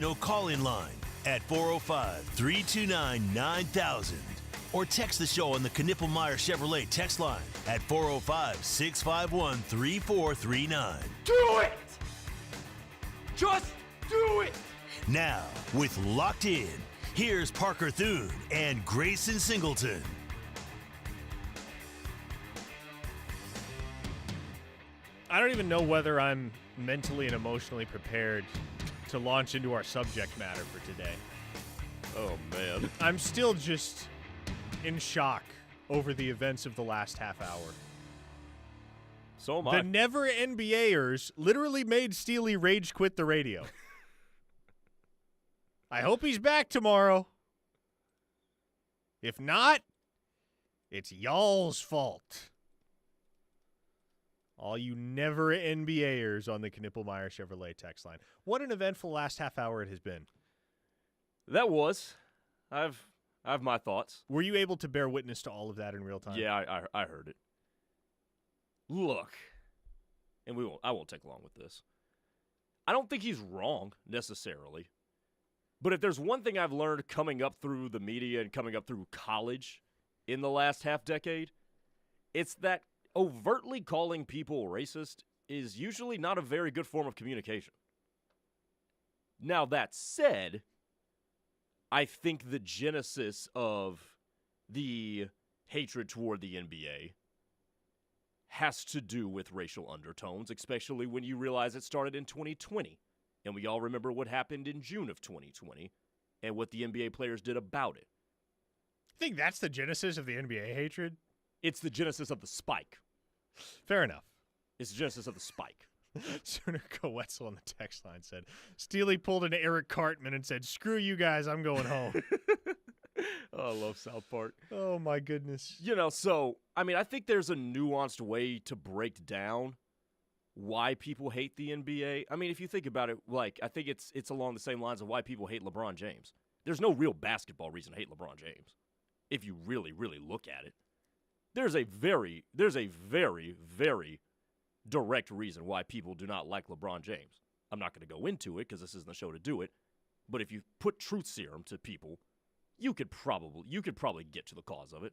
No call-in line at 405-329-9000 or text the show on the Knippelmeyer Chevrolet text line at 405-651-3439. Do it! Just do it! Now, with Locked In, here's Parker Thune and Grayson Singleton. I don't even know whether I'm mentally and emotionally prepared to launch into our subject matter for today. Oh, man. I'm still just in shock over the events of the last half hour. So am I. The never NBAers literally made Steely rage quit the radio. I hope he's back tomorrow. If not, it's y'all's fault. All you never NBAers on the Knippelmeyer Chevrolet text line. What an eventful last half hour it has been. That was. I have my thoughts. Were you able to bear witness to all of that in real time? Yeah, I heard it. Look, and I won't take long with this. I don't think he's wrong necessarily. But if there's one thing I've learned coming up through the media and coming up through college in the last half decade, it's that overtly calling people racist is usually not a very good form of communication. Now, that said, I think the genesis of the hatred toward the NBA has to do with racial undertones, especially when you realize it started in 2020. And we all remember what happened in June of 2020 and what the NBA players did about it. I think that's the genesis of the NBA hatred. It's the genesis of the spike. Fair enough. It's the genesis of the spike. Sunico Wetzel on the text line said, Steely pulled an Eric Cartman and said, screw you guys, I'm going home. Oh, I love South Park. Oh, my goodness. I think there's a nuanced way to break down why people hate the NBA. I mean, if you think about it, I think it's along the same lines of why people hate LeBron James. There's no real basketball reason to hate LeBron James, if you really, really look at it. There's a very, very direct reason why people do not like LeBron James. I'm not going to go into it because this isn't the show to do it. But if you put truth serum to people, you could probably get to the cause of it.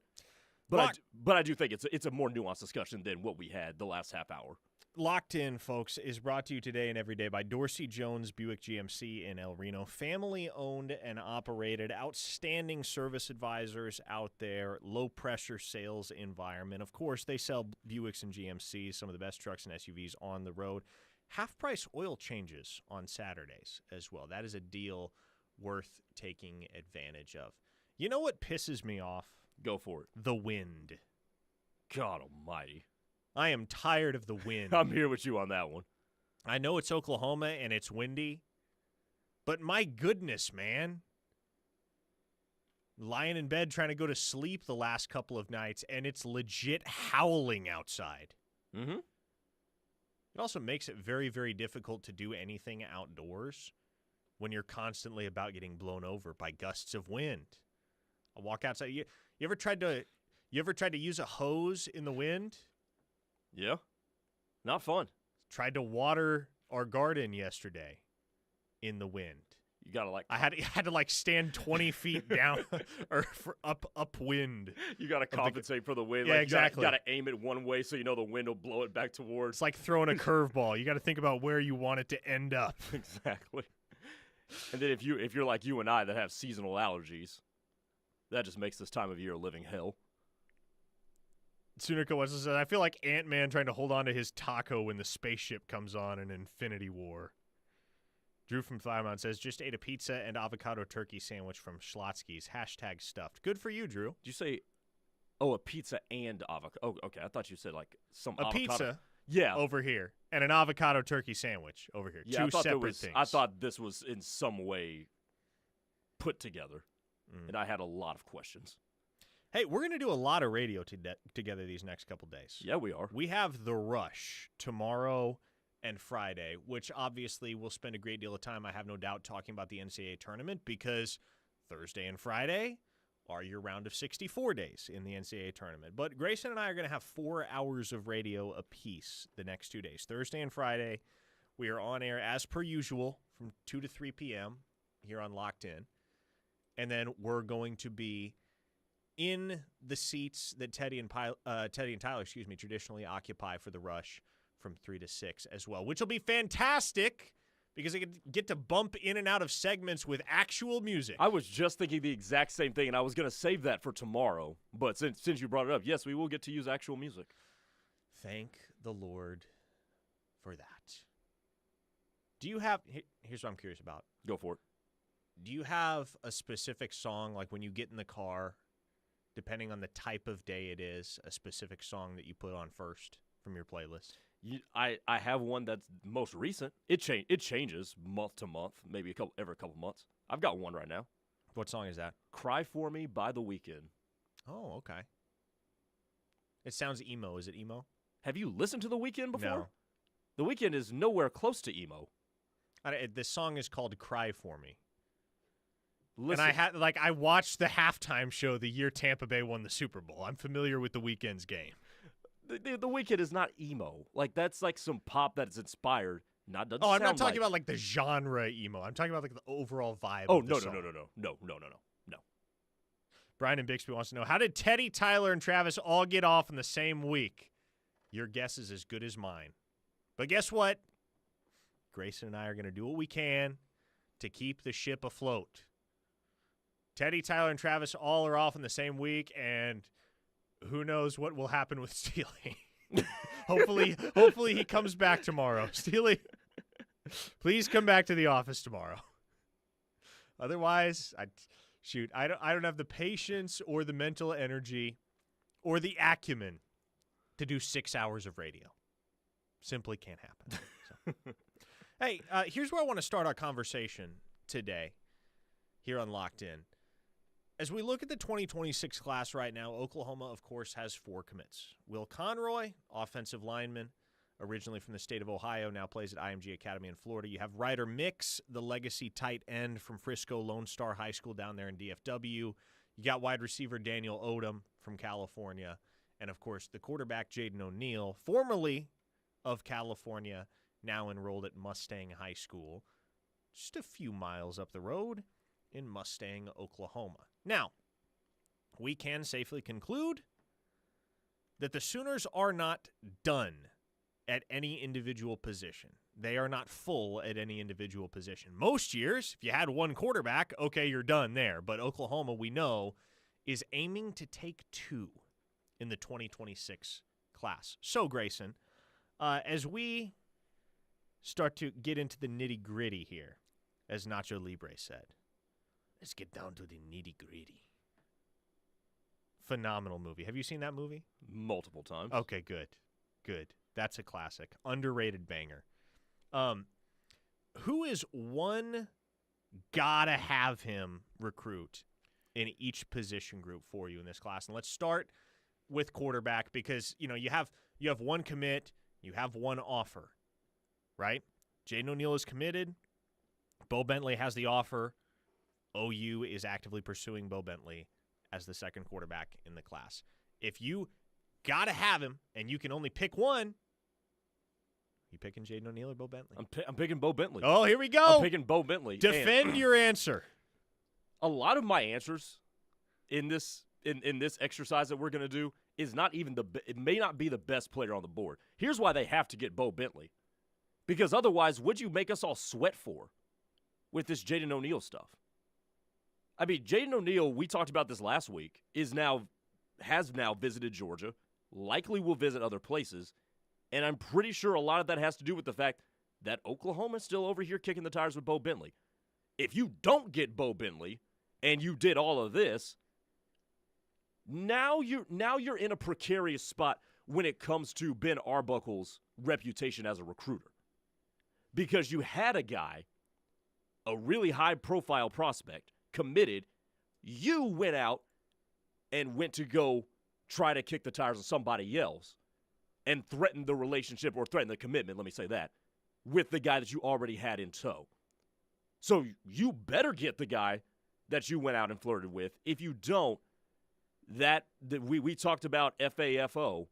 But I do think it's a more nuanced discussion than what we had the last half hour. Locked In, folks, is brought to you today and every day by Dorsey Jones Buick GMC in El Reno. Family-owned and operated, outstanding service advisors out there, low-pressure sales environment. Of course, they sell Buicks and GMCs, some of the best trucks and SUVs on the road. Half-price oil changes on Saturdays as well. That is a deal worth taking advantage of. You know what pisses me off? Go for it. The wind. God almighty. I am tired of the wind. I'm here with you on that one. I know it's Oklahoma and it's windy, but my goodness, man. Lying in bed trying to go to sleep the last couple of nights, and it's legit howling outside. Mm-hmm. It also makes it very, very difficult to do anything outdoors when you're constantly about getting blown over by gusts of wind. I walk outside. You ever tried to use a hose in the wind? Yeah. Not fun. Tried to water our garden yesterday in the wind. You got to I had to stand 20 feet down or upwind. You got to compensate for the wind. Yeah, exactly. You got to aim it one way so you know the wind will blow it back towards. It's like throwing a curveball. You got to think about where you want it to end up. Exactly. And then if you're like you and I that have seasonal allergies, that just makes this time of year a living hell. Sunico Wesson says, I feel like Ant-Man trying to hold on to his taco when the spaceship comes on in Infinity War. Drew from Thymon says, just ate a pizza and avocado turkey sandwich from Schlotsky's. # stuffed. Good for you, Drew. Did you say, a pizza and avocado? Oh, okay. I thought you said some a avocado. Pizza over here and an avocado turkey sandwich over here. Yeah, Two separate things. I thought this was in some way put together, and I had a lot of questions. Hey, we're going to do a lot of radio together these next couple days. Yeah, we are. We have The Rush tomorrow and Friday, which obviously we'll spend a great deal of time, I have no doubt, talking about the NCAA tournament because Thursday and Friday are your round of 64 days in the NCAA tournament. But Grayson and I are going to have 4 hours of radio apiece the next 2 days. Thursday and Friday, we are on air as per usual from 2 to 3 p.m. here on Locked In. And then we're going to be in the seats that Teddy and Tyler, traditionally occupy for the Rush from 3 to 6 as well, which will be fantastic because I get to bump in and out of segments with actual music. I was just thinking the exact same thing, and I was going to save that for tomorrow. But since you brought it up, yes, we will get to use actual music. Thank the Lord for that. Do you have – here's what I'm curious about. Go for it. Do you have a specific song, like when you get in the car, depending on the type of day it is, a specific song that you put on first from your playlist? I have one that's most recent. It changes month to month, maybe every couple months. I've got one right now. What song is that? Cry For Me by The Weeknd. Oh, okay. It sounds emo. Is it emo? Have you listened to The Weeknd before? No. The Weeknd is nowhere close to emo. This song is called Cry For Me. Listen, And I watched the halftime show the year Tampa Bay won the Super Bowl. I'm familiar with The Weeknd's game. The Weeknd is not emo. Like, that's like some pop that's inspired. I'm not talking about like the genre emo. I'm talking about like the overall vibe. Oh, of the song. no. Brian and Bixby wants to know, how did Teddy, Tyler, and Travis all get off in the same week? Your guess is as good as mine. But guess what? Grayson and I are going to do what we can to keep the ship afloat. Teddy, Tyler, and Travis all are off in the same week, and who knows what will happen with Steely. Hopefully he comes back tomorrow. Steely, please come back to the office tomorrow. Otherwise, I don't have the patience or the mental energy or the acumen to do 6 hours of radio. Simply can't happen. So. Hey, here's where I want to start our conversation today here on Locked In. As we look at the 2026 class right now, Oklahoma, of course, has 4 commits. Will Conroy, offensive lineman, originally from the state of Ohio, now plays at IMG Academy in Florida. You have Ryder Mix, the legacy tight end from Frisco Lone Star High School down there in DFW. You got wide receiver Daniel Odom from California. And, of course, the quarterback Jaden O'Neal, formerly of California, now enrolled at Mustang High School, just a few miles up the road in Mustang, Oklahoma. Now, we can safely conclude that the Sooners are not done at any individual position. They are not full at any individual position. Most years, if you had one quarterback, okay, you're done there. But Oklahoma, we know, is aiming to take 2 in the 2026 class. So, Grayson, as we start to get into the nitty-gritty here, as Nacho Libre said, let's get down to the nitty-gritty. Phenomenal movie. Have you seen that movie? Multiple times. Okay, good. Good. That's a classic. Underrated banger. Who is one gotta have him recruit in each position group for you in this class? And let's start with quarterback because, you have one commit, you have one offer, right? Jaden O'Neal is committed. Bo Bentley has the offer. OU is actively pursuing Bo Bentley as the second quarterback in the class. If you got to have him and you can only pick one, you picking Jaden O'Neal or Bo Bentley? I'm picking Bo Bentley. Oh, here we go. I'm picking Bo Bentley. Defend your answer. A lot of my answers in this exercise that we're going to do is not even it may not be the best player on the board. Here's why they have to get Bo Bentley. Because otherwise, what'd you make us all sweat for with this Jaden O'Neal stuff? I mean, Jaden O'Neal, we talked about this last week, has now visited Georgia, likely will visit other places, and I'm pretty sure a lot of that has to do with the fact that Oklahoma's still over here kicking the tires with Bo Bentley. If you don't get Bo Bentley and you did all of this, now you're in a precarious spot when it comes to Ben Arbuckle's reputation as a recruiter. Because you had a guy, a really high-profile prospect, committed, you went out and went to go try to kick the tires on somebody else and threaten the relationship or threaten the commitment, let me say that, with the guy that you already had in tow. So you better get the guy that you went out and flirted with. If you don't, we talked about FAFO,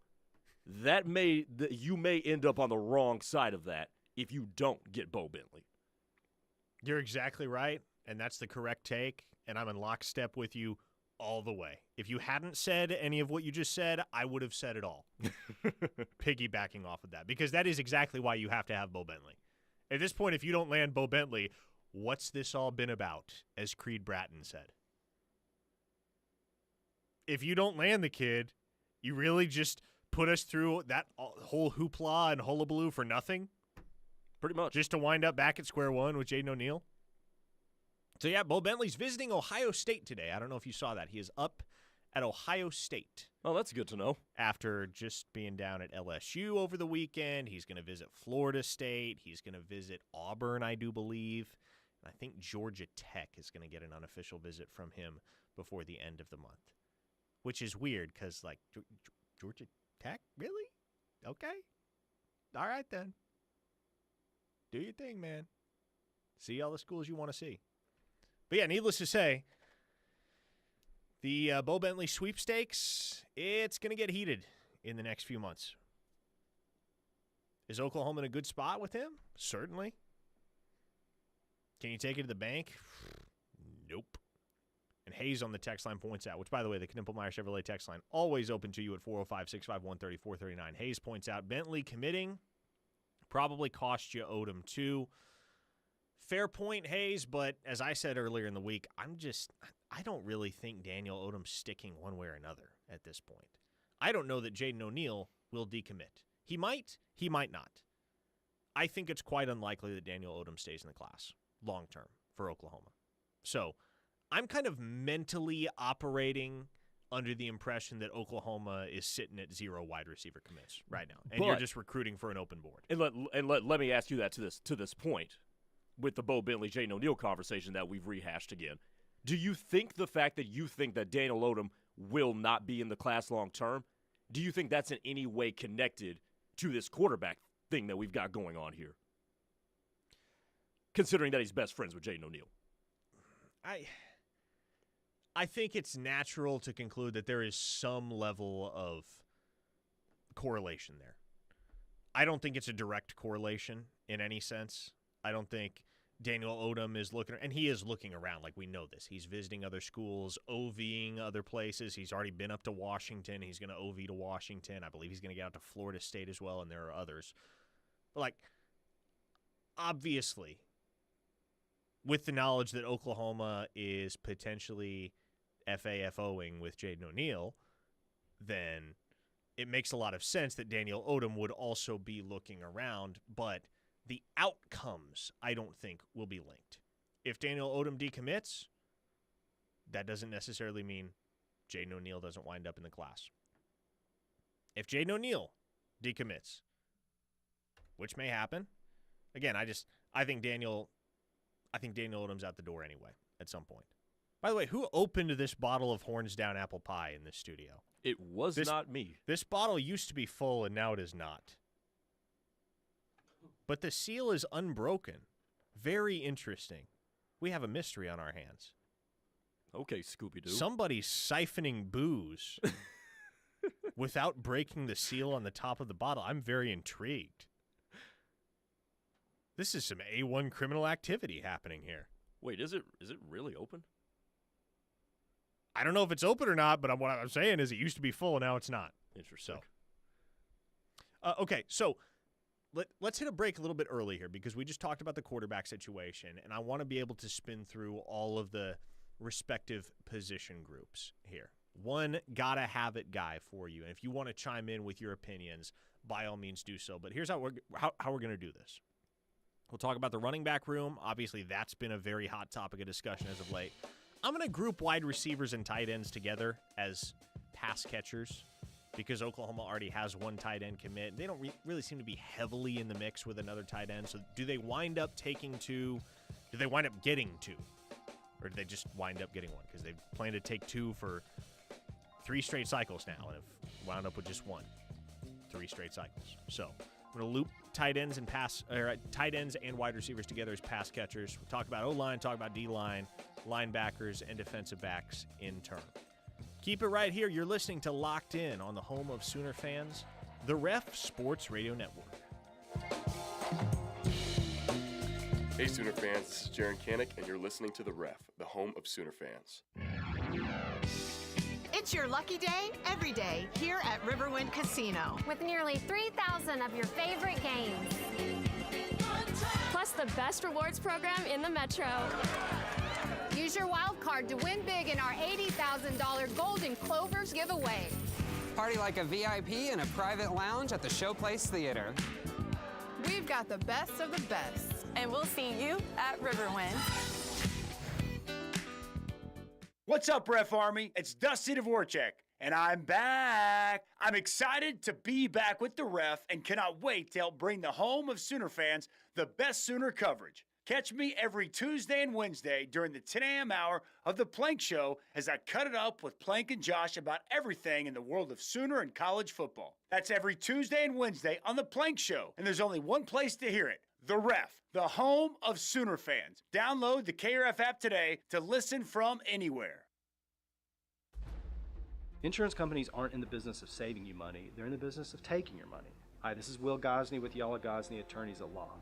you may end up on the wrong side of that if you don't get Bo Bentley. You're exactly right. and that's the correct take, and I'm in lockstep with you all the way. If you hadn't said any of what you just said, I would have said it all. Piggybacking off of that, because that is exactly why you have to have Bo Bentley. At this point, if you don't land Bo Bentley, what's this all been about, as Creed Bratton said? If you don't land the kid, you really just put us through that whole hoopla and hullabaloo for nothing? Pretty much. Just to wind up back at square one with Jaden O'Neal? So, yeah, Bo Bentley's visiting Ohio State today. I don't know if you saw that. He is up at Ohio State. Oh, that's good to know. After just being down at LSU over the weekend. He's going to visit Florida State. He's going to visit Auburn, I do believe. And I think Georgia Tech is going to get an unofficial visit from him before the end of the month. Which is weird because, like, Georgia Tech? Really? Okay. All right, then. Do your thing, man. See all the schools you want to see. But, yeah, needless to say, the Bo Bentley sweepstakes, it's going to get heated in the next few months. Is Oklahoma in a good spot with him? Certainly. Can you take it to the bank? Nope. And Hayes on the text line points out, which, by the way, the Knippelmeyer Chevrolet text line, always open to you at 405-651-3439. Hayes points out, Bentley committing probably cost you Odom too. Fair point, Hayes, but as I said earlier in the week, I don't really think Daniel Odom's sticking one way or another at this point. I don't know that Jaden O'Neal will decommit. He might not. I think it's quite unlikely that Daniel Odom stays in the class long term for Oklahoma. So I'm kind of mentally operating under the impression that Oklahoma is sitting at 0 wide receiver commits right now, and you're just recruiting for an open board. And let me ask you that to this point with the Bo Bentley, Jaden O'Neal conversation that we've rehashed again. Do you think the fact that you think that Daniel Odom will not be in the class long term, do you think that's in any way connected to this quarterback thing that we've got going on here? Considering that he's best friends with Jaden O'Neal. I think it's natural to conclude that there is some level of correlation there. I don't think it's a direct correlation in any sense. I don't think Daniel Odom is looking, and he is looking around, like we know this. He's visiting other schools, OVing other places. He's already been up to Washington. He's going to OV to Washington. I believe he's going to get out to Florida State as well, and there are others. But, like, obviously, with the knowledge that Oklahoma is potentially FAFOing with Jaden O'Neal, then it makes a lot of sense that Daniel Odom would also be looking around, but the outcomes, I don't think, will be linked. If Daniel Odom decommits, that doesn't necessarily mean Jaden O'Neal doesn't wind up in the class. If Jaden O'Neal decommits, which may happen, again, I think Daniel Odom's out the door anyway at some point. By the way, who opened this bottle of Horns Down apple pie in this studio? It was not me. This bottle used to be full, and now it is not. But the seal is unbroken. Very interesting. We have a mystery on our hands. Okay, Scooby-Doo. Somebody's siphoning booze without breaking the seal on the top of the bottle. I'm very intrigued. This is some A1 criminal activity happening here. Wait, is it really open? I don't know if it's open or not, but what I'm saying is it used to be full, now it's not. Interesting. Okay, so let's hit a break a little bit early here because we just talked about the quarterback situation, and I want to be able to spin through all of the respective position groups here. One gotta have it guy for you, and if you want to chime in with your opinions, by all means do so. But here's how we're going to do this. We'll talk about the running back room. Obviously, that's been a very hot topic of discussion as of late. I'm going to group wide receivers and tight ends together as pass catchers because Oklahoma already has one tight end commit. They don't really seem to be heavily in the mix with another tight end. So do they wind up taking two? Do they wind up getting two? Or do they just wind up getting one? Because they plan to take two for 3 straight cycles now and have wound up with just one. 3 straight cycles. So I'm going to loop tight ends and wide receivers together as pass catchers. We'll talk about O-line, talk about D-line, linebackers, and defensive backs in turn. Keep it right here. You're listening to Locked In on the home of Sooner fans, the Ref Sports Radio Network. Hey Sooner fans, this is Jaron Kanik, and you're listening to The Ref, the home of Sooner fans. It's your lucky day every day here at Riverwind Casino. With nearly 3,000 of your favorite games. Plus the best rewards program in the Metro. Use your wild card to win big in our $80,000 Golden Clovers giveaway. Party like a VIP in a private lounge at the Showplace Theater. We've got the best of the best. And we'll see you at Riverwind. What's up, Ref Army? It's Dusty Dvorak, and I'm back. I'm excited to be back with the Ref and cannot wait to help bring the home of Sooner fans the best Sooner coverage. Catch me every Tuesday and Wednesday during the 10 a.m. hour of The Plank Show as I cut it up with Plank and Josh about everything in the world of Sooner and college football. That's every Tuesday and Wednesday on The Plank Show, and there's only one place to hear it. The Ref, the home of Sooner fans. Download the KRF app today to listen from anywhere. Insurance companies aren't in the business of saving you money. They're in the business of taking your money. Hi, this is Will Gosney with Yala Gosney Attorneys at Law.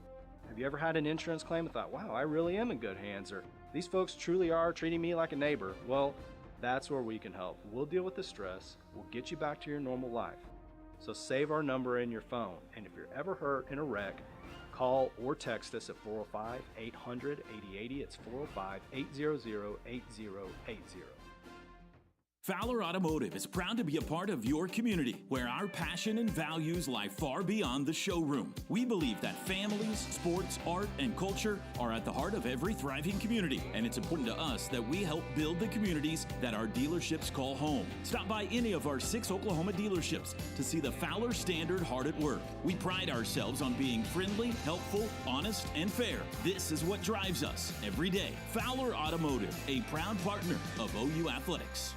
Have you ever had an insurance claim and thought, wow, I really am in good hands, or these folks truly are treating me like a neighbor? Well, that's where we can help. We'll deal with the stress. We'll get you back to your normal life. So save our number in your phone. And if you're ever hurt in a wreck, call or text us at 405-800-8080. It's 405-800-8080. Fowler Automotive is proud to be a part of your community, where our passion and values lie far beyond the showroom. We believe that families, sports, art, and culture are at the heart of every thriving community, and it's important to us that we help build the communities that our dealerships call home. Stop by any of our 6 Oklahoma dealerships to see the Fowler Standard hard at work. We pride ourselves on being friendly, helpful, honest, and fair. This is what drives us every day. Fowler Automotive, a proud partner of OU Athletics.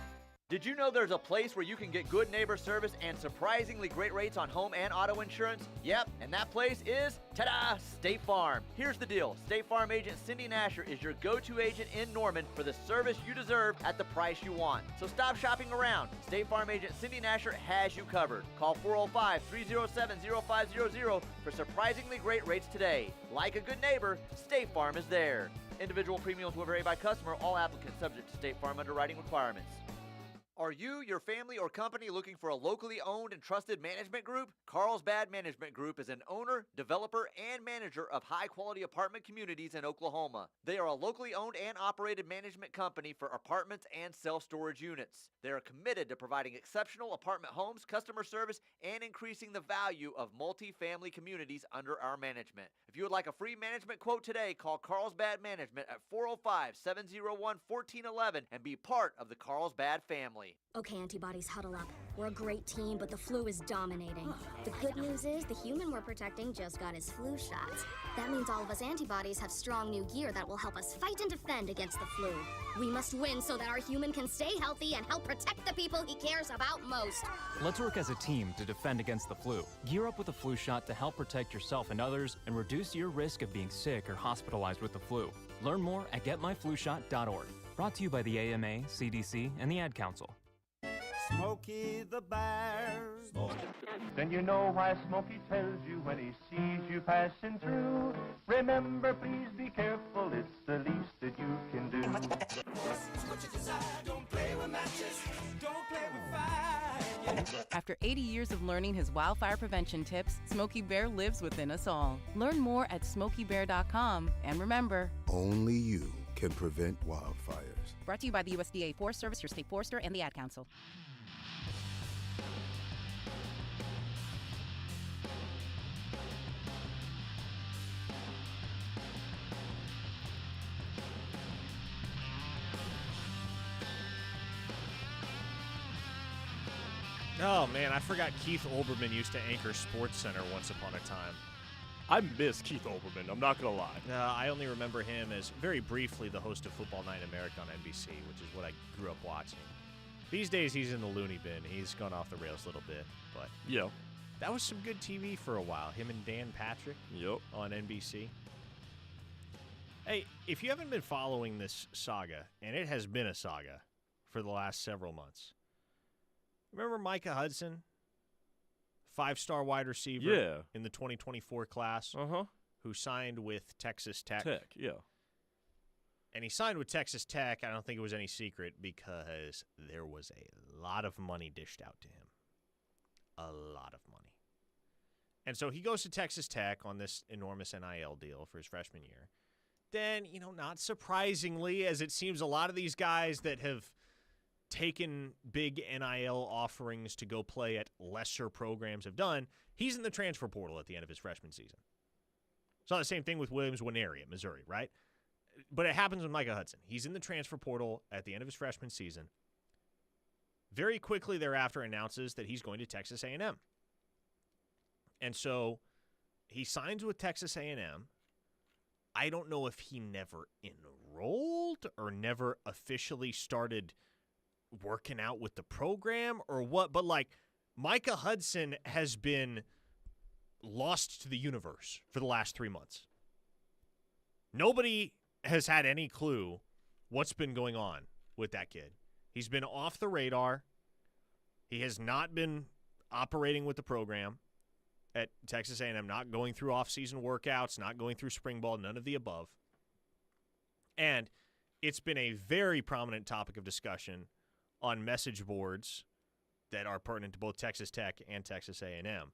Did you know there's a place where you can get good neighbor service and surprisingly great rates on home and auto insurance? Yep, and that place is, ta-da, State Farm. Here's the deal. State Farm agent Cindy Nasher is your go-to agent in Norman for the service you deserve at the price you want. So stop shopping around. State Farm agent Cindy Nasher has you covered. Call 405-307-0500 for surprisingly great rates today. Like a good neighbor, State Farm is there. Individual premiums will vary by customer. All applicants subject to State Farm underwriting requirements. Are you, your family, or company looking for a locally owned and trusted management group? Carlsbad Management Group is an owner, developer, and manager of high-quality apartment communities in Oklahoma. They are a locally owned and operated management company for apartments and self-storage units. They are committed to providing exceptional apartment homes, customer service, and increasing the value of multi-family communities under our management. If you would like a free management quote today, call Carlsbad Management at 405-701-1411 and be part of the Carlsbad family. Okay, antibodies, huddle up. We're a great team, but the flu is dominating. The good news is the human we're protecting just got his flu shots. That means all of us antibodies have strong new gear that will help us fight and defend against the flu. We must win so that our human can stay healthy and help protect the people he cares about most. Let's work as a team to defend against the flu. Gear up with a flu shot to help protect yourself and others and reduce your risk of being sick or hospitalized with the flu. Learn more at getmyflushot.org. Brought to you by the AMA, CDC, and the Ad Council. Smokey the Bear. Then you know why Smokey tells you when he sees you passing through. Remember, please be careful, it's the least that you can do. What you desire, don't play with matches, don't play with fire. After 80 years of learning his wildfire prevention tips, Smokey Bear lives within us all. Learn more at SmokeyBear.com. And remember, only you can prevent wildfires. Brought to you by the USDA Forest Service, your state forester, and the Ad Council. Oh, man, I forgot Keith Olbermann used to anchor Sports Center once upon a time. I miss Keith Olbermann, I'm not going to lie. I only remember him as, very briefly, the host of Football Night in America on NBC, which is what I grew up watching. These days, he's in the loony bin. He's gone off the rails a little bit, but yeah, that was some good TV for a while. Him and Dan Patrick on NBC. Hey, if you haven't been following this saga, and it has been a saga for the last several months, remember Micah Hudson, 5-star wide receiver in the 2024 class, who signed with Texas Tech. Yeah. And he signed with Texas Tech. I don't think it was any secret because there was a lot of money dished out to him. A lot of money. And so he goes to Texas Tech on this enormous NIL deal for his freshman year. Then, not surprisingly, as it seems a lot of these guys that have taken big NIL offerings to go play at lesser programs have done, he's in the transfer portal at the end of his freshman season. It's not the same thing with Williams Nwaneri at Missouri, right? But it happens with Micah Hudson. He's in the transfer portal at the end of his freshman season. Very quickly thereafter announces that he's going to Texas A&M. And so he signs with Texas A&M. I don't know if he never enrolled or never officially started working out with the program or what, but Micah Hudson has been lost to the universe for the last 3 months. Nobody has had any clue what's been going on with that kid. He's been off the radar. He has not been operating with the program at Texas A&M, not going through off-season workouts, not going through spring ball, none of the above. And it's been a very prominent topic of discussion on message boards that are pertinent to both Texas Tech and Texas A&M.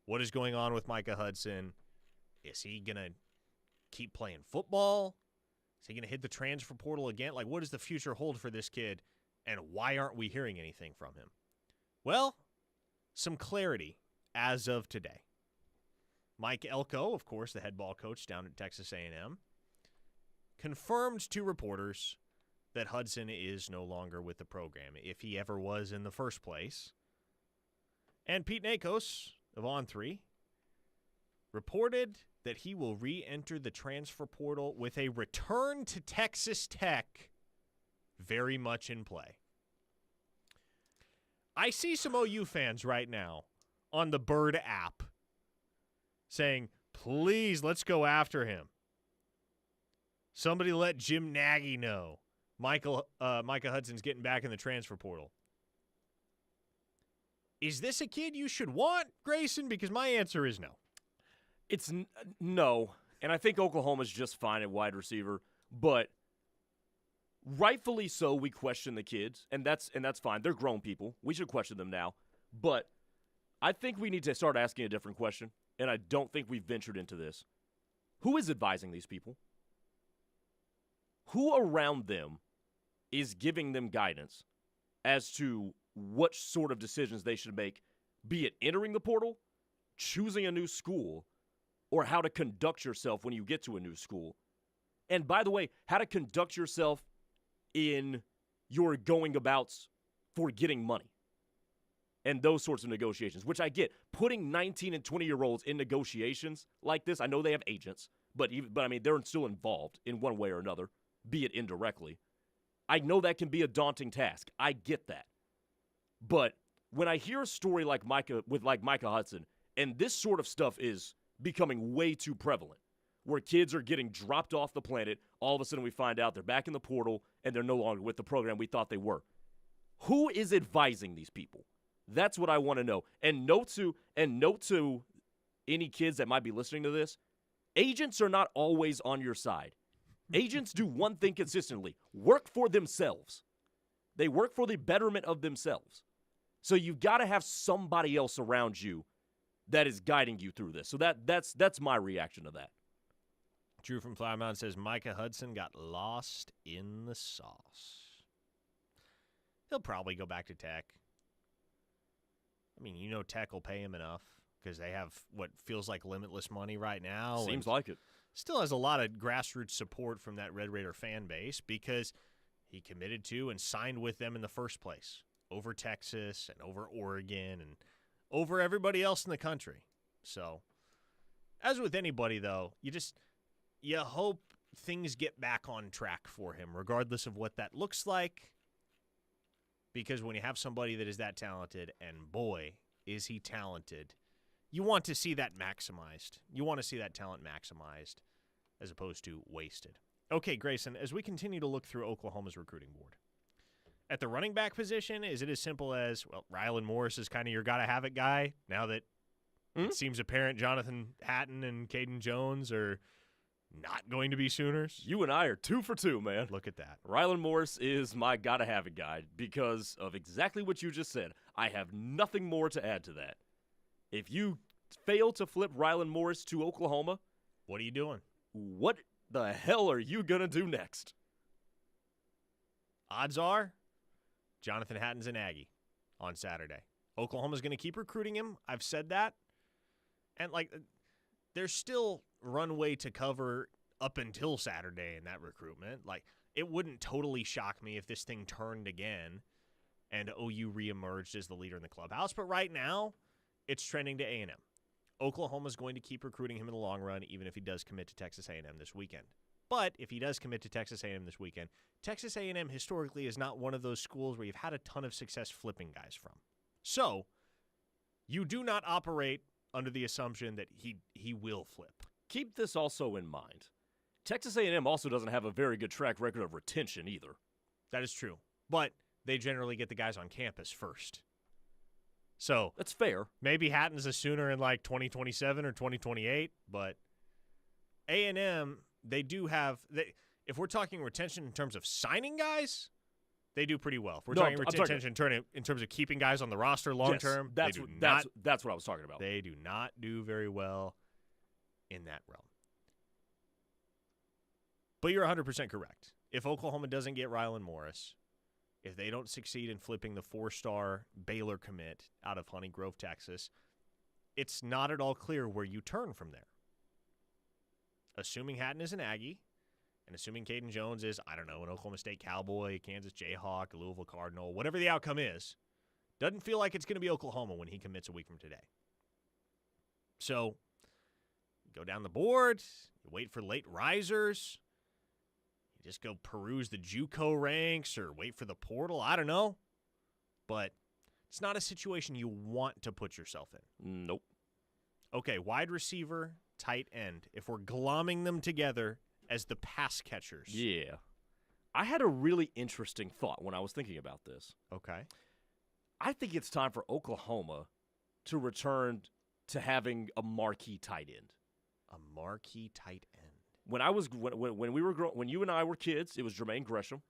What is going on with Micah Hudson? Is he going to keep playing football? Is he going to hit the transfer portal again? What does the future hold for this kid, and why aren't we hearing anything from him? Well, some clarity as of today. Mike Elko, of course, the head ball coach down at Texas A&M, confirmed to reporters that Hudson is no longer with the program, if he ever was in the first place. And Pete Nakos of On3 reported that he will re-enter the transfer portal with a return to Texas Tech very much in play. I see some OU fans right now on the Bird app saying, please, let's go after him. Somebody let Jim Nagy know Micah Hudson's getting back in the transfer portal. Is this a kid you should want, Grayson? Because my answer is no. It's no, and I think Oklahoma's just fine at wide receiver, but rightfully so we question the kids, and that's fine. They're grown people. We should question them now. But I think we need to start asking a different question, and I don't think we've ventured into this. Who is advising these people? Who around them is giving them guidance as to what sort of decisions they should make, be it entering the portal, choosing a new school, or how to conduct yourself when you get to a new school? And by the way, how to conduct yourself in your going-abouts for getting money and those sorts of negotiations, which I get. Putting 19 and 20-year-olds in negotiations like this, I know they have agents, but I mean, they're still involved in one way or another, be it indirectly. I know that can be a daunting task. I get that. But when I hear a story like Micah Hudson, and this sort of stuff is becoming way too prevalent, where kids are getting dropped off the planet, all of a sudden we find out they're back in the portal and they're no longer with the program we thought they were. Who is advising these people? That's what I want to know. And note to any kids that might be listening to this, agents are not always on your side. Agents do one thing consistently: work for themselves. They work for the betterment of themselves. So you've got to have somebody else around you that is guiding you through this. So that's my reaction to that. Drew from Flower Mound says Micah Hudson got lost in the sauce. He'll probably go back to Tech. I mean, Tech will pay him enough because they have what feels like limitless money right now. Seems like it. Still has a lot of grassroots support from that Red Raider fan base because he committed to and signed with them in the first place over Texas and over Oregon and over everybody else in the country. So, as with anybody, though, you hope things get back on track for him, regardless of what that looks like. Because when you have somebody that is that talented, and boy, is he talented, you want to see that maximized. You want to see that talent maximized as opposed to wasted. Okay, Grayson, as we continue to look through Oklahoma's recruiting board, at the running back position, is it as simple as, well, Rylan Morris is kind of your gotta-have-it guy now that It seems apparent Jonathan Hatton and Caden Jones are not going to be Sooners. You and I are 2 for 2, man. Look at that. Rylan Morris is my gotta-have-it guy because of exactly what you just said. I have nothing more to add to that. If you fail to flip Rylan Morris to Oklahoma, what are you doing? What the hell are you going to do next? Odds are Jonathan Hatton's an Aggie on Saturday. Oklahoma's going to keep recruiting him. I've said that. And, there's still runway to cover up until Saturday in that recruitment. It wouldn't totally shock me if this thing turned again and OU reemerged as the leader in the clubhouse. But right now, it's trending to A&M. Oklahoma's going to keep recruiting him in the long run, even if he does commit to Texas A&M this weekend. But if he does commit to Texas A&M this weekend, Texas A&M historically is not one of those schools where you've had a ton of success flipping guys from. So, you do not operate under the assumption that he will flip. Keep this also in mind. Texas A&M also doesn't have a very good track record of retention either. That is true. But they generally get the guys on campus first. So that's fair. Maybe Hatton's a Sooner in 2027 or 2028, but A&M, they do have if we're talking retention in terms of signing guys, they do pretty well. If we're talking retention in terms of keeping guys on the roster long term, that's what I was talking about. They do not do very well in that realm. But you're 100% correct. If Oklahoma doesn't get Rylan Morris, if they don't succeed in flipping the 4-star Baylor commit out of Honey Grove, Texas, it's not at all clear where you turn from there. Assuming Hatton is an Aggie, and assuming Caden Jones is, I don't know, an Oklahoma State Cowboy, Kansas Jayhawk, a Louisville Cardinal, whatever the outcome is, doesn't feel like it's going to be Oklahoma when he commits a week from today. So, you go down the board, you wait for late risers, you just go peruse the JUCO ranks or wait for the portal, I don't know. But it's not a situation you want to put yourself in. Nope. Okay, wide receiver, tight end. If we're glomming them together as the pass catchers. Yeah. I had a really interesting thought when I was thinking about this. Okay. I think it's time for Oklahoma to return to having a marquee tight end. A marquee tight end. When you and I were kids, it was Jermaine Gresham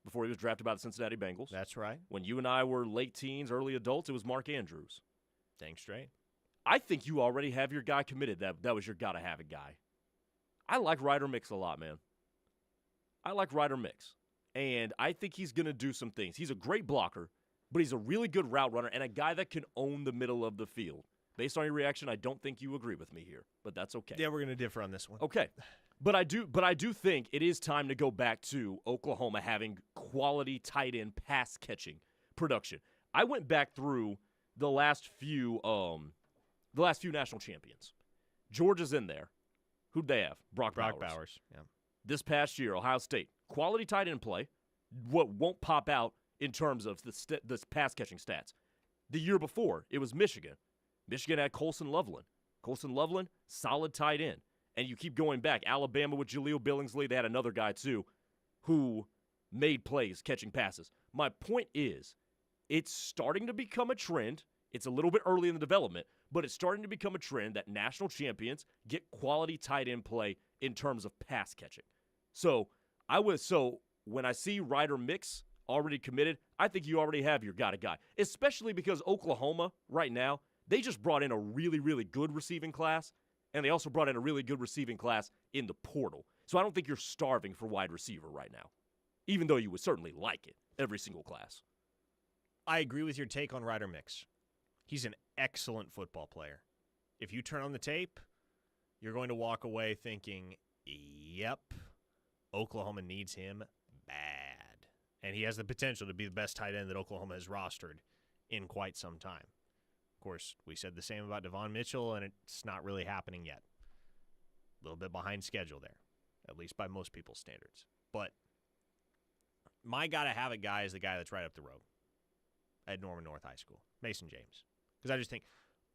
before he was drafted by the Cincinnati Bengals. That's right. When you and I were late teens, early adults, it was Mark Andrews. Dang straight. I think you already have your guy committed. That was your gotta-have-it guy. I like Ryder Mix a lot, man. I like Ryder Mix. And I think he's going to do some things. He's a great blocker, but he's a really good route runner and a guy that can own the middle of the field. Based on your reaction, I don't think you agree with me here, but that's okay. Yeah, we're going to differ on this one. Okay. But I do think it is time to go back to Oklahoma having quality tight end pass catching production. I went back through the last few national champions. Georgia's in there. Who'd they have? Brock Bowers. Yeah. This past year, Ohio State, quality tight end play. What won't pop out in terms of the pass catching stats. The year before, it was Michigan. Michigan had Colson Loveland. Colson Loveland, solid tight end. And you keep going back. Alabama with Jaleel Billingsley, they had another guy too who made plays catching passes. My point is, it's starting to become a trend. It's a little bit early in the development, but it's starting to become a trend that national champions get quality tight end play in terms of pass catching. So when I see Ryder Mix already committed, I think you already have your guy, especially because Oklahoma right now, they just brought in a really, really good receiving class, and they also brought in a really good receiving class in the portal. So I don't think you're starving for wide receiver right now, even though you would certainly like it every single class. I agree with your take on Ryder Mix. He's an excellent football player. If you turn on the tape, you're going to walk away thinking, yep, Oklahoma needs him bad. And he has the potential to be the best tight end that Oklahoma has rostered in quite some time. Of course, we said the same about Devon Mitchell, and it's not really happening yet. A little bit behind schedule there, at least by most people's standards. But my gotta-have-it guy is the guy that's right up the road at Norman North High School, Mason James. Because I just think,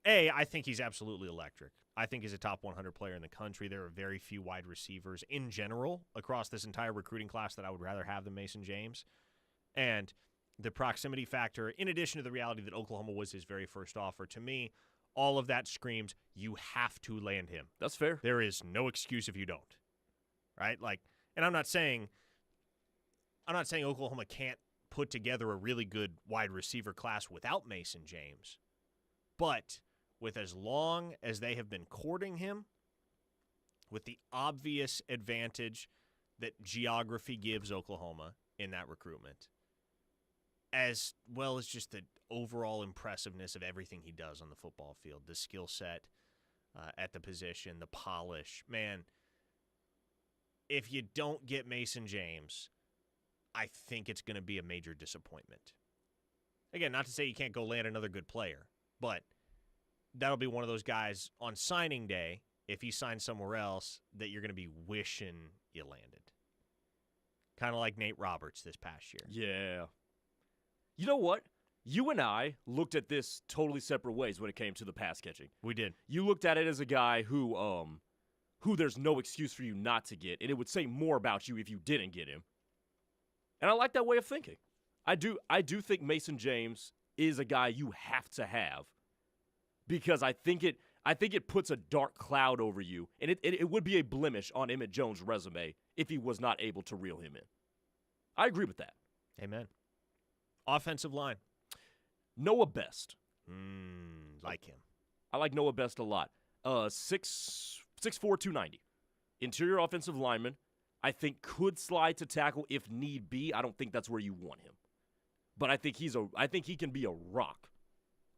I think he's absolutely electric. I think he's a top 100 player in the country. There are very few wide receivers in general across this entire recruiting class that I would rather have than Mason James. And the proximity factor, in addition to the reality that Oklahoma was his very first offer, to me, all of that screams you have to land him. That's fair. There is no excuse if you don't. Right? Like, and I'm not saying Oklahoma can't put together a really good wide receiver class without Mason James. But with as long as they have been courting him, with the obvious advantage that geography gives Oklahoma in that recruitment, as well as just the overall impressiveness of everything he does on the football field, the skill set at the position, the polish. Man, if you don't get Mason James, I think it's going to be a major disappointment. Again, not to say you can't go land another good player, but that'll be one of those guys on signing day, if he signs somewhere else, that you're going to be wishing you landed. Kind of like Nate Roberts this past year. Yeah. You know what? You and I looked at this totally separate ways when it came to the pass catching. We did. You looked at it as a guy who there's no excuse for you not to get, and it would say more about you if you didn't get him. And I like that way of thinking. I do think Mason James is a guy you have to have, because I think it puts a dark cloud over you, and it would be a blemish on Emmett Jones' resume if he was not able to reel him in. I agree with that. Amen. Offensive line. Noah Best. Like him. I like Noah Best a lot. 6'4", 290. Interior offensive lineman. I think could slide to tackle if need be. I don't think that's where you want him. But I think he can be a rock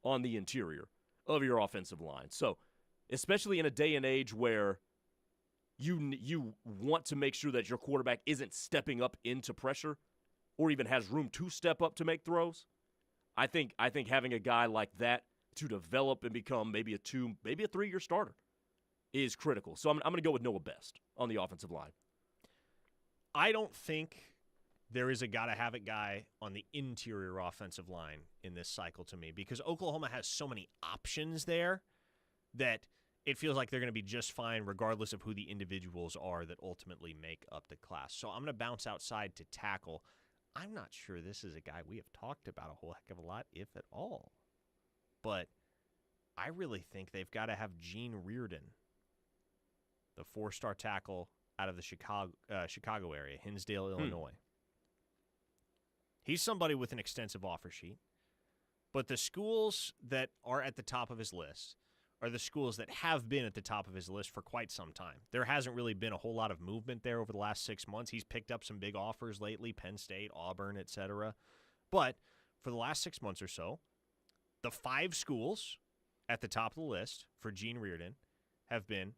on the interior of your offensive line. So, especially in a day and age where you want to make sure that your quarterback isn't stepping up into pressure or even has room to step up to make throws, I think having a guy like that to develop and become maybe a 3-year starter is critical. So I'm going to go with Noah Best on the offensive line. I don't think there is a gotta-have-it guy on the interior offensive line in this cycle to me, because Oklahoma has so many options there that it feels like they're going to be just fine regardless of who the individuals are that ultimately make up the class. So I'm going to bounce outside to tackle. I'm not sure this is a guy we have talked about a whole heck of a lot, if at all. But I really think they've got to have Gene Reardon, the 4-star tackle out of the Chicago area, Hinsdale, Illinois. He's somebody with an extensive offer sheet, but the schools that are at the top of his list are the schools that have been at the top of his list for quite some time. There hasn't really been a whole lot of movement there over the last 6 months. He's picked up some big offers lately, Penn State, Auburn, etc. But for the last 6 months or so, the 5 schools at the top of the list for Gene Reardon have been